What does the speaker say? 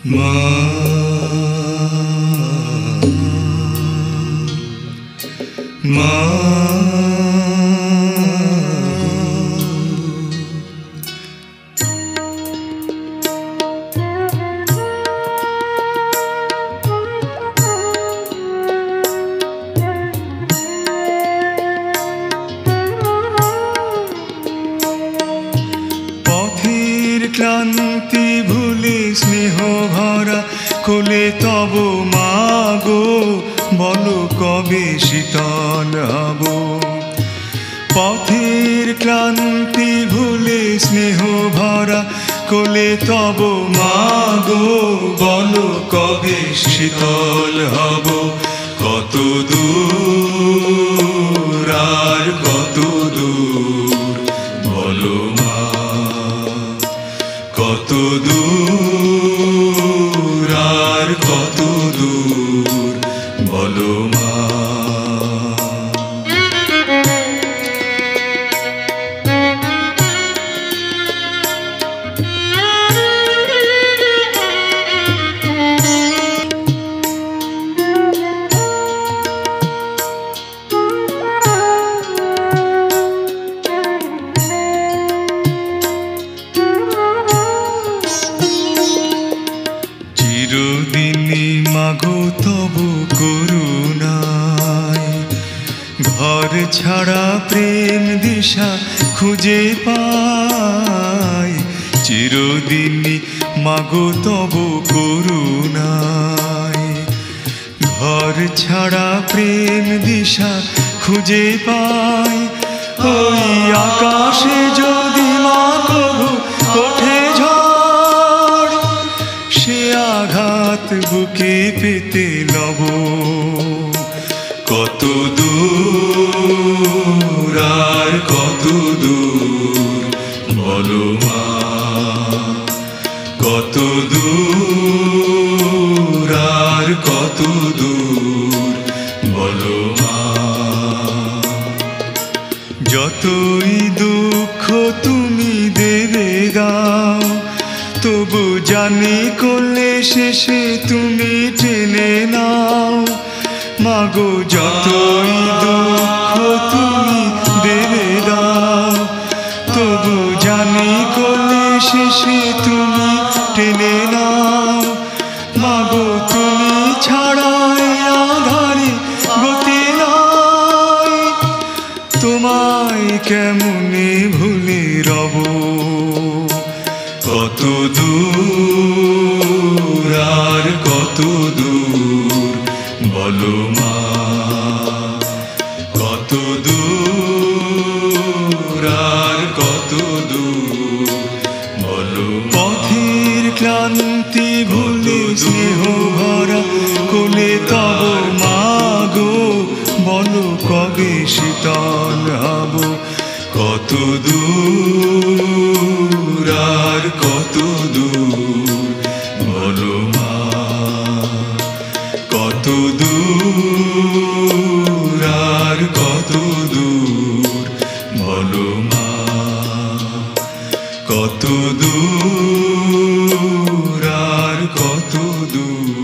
মা মা পথের ক্লান্তি ভুলে স্নেহ ভরা কোলে তব মা গো, বলো কবে শীতল হব। পথের ক্লান্তি ভুলে স্নেহ ভরা কোলে তব মা গো, বলো কবে শীতল হব। কত দূর আর কত দূর বলো মা, কত দূর আর কত দূর বলো মা। চিরদিনই মাগো তবু করুণায় ঘর ছাড়া প্রেম দিশা খুঁজে পাই। চিরদিনই মাগো তবু করুণায় ঘর ছাড়া প্রেম দিশা খুঁজে পাই। ওই আকাশে যদি মা কবু ওঠে ঝড়, সে আঘাত বুকে পেতে লব। কত দূর আর কত দূর বলো মা, কত দূর আর কত দূর বলো মা। যতই দুঃখ তুমি দেবে গাও, তবু জানি কোলে শেষে তুমি টেনে নাও। মাগো যতই দুঃখ তুমি দেবে দাও, তবু জানি কোলে শেষে তুমি টেনে নাও। মাগো তুমি ছাড়াই আধারে গতি নাই, তোমায় কেমনে ভুলে রব। কত দূর আর কত দূর বলো মা, কত দূর আর কত দূর বলো। পথের ক্লান্তি ভুলে স্নেহ ভরা কোলে তব মা গো, বলো কবে শীতল হব। কত দূর আর কত দূর বলো মা, কত দূর আর কত দূর বলো মা, কত দূর আর কত দূর।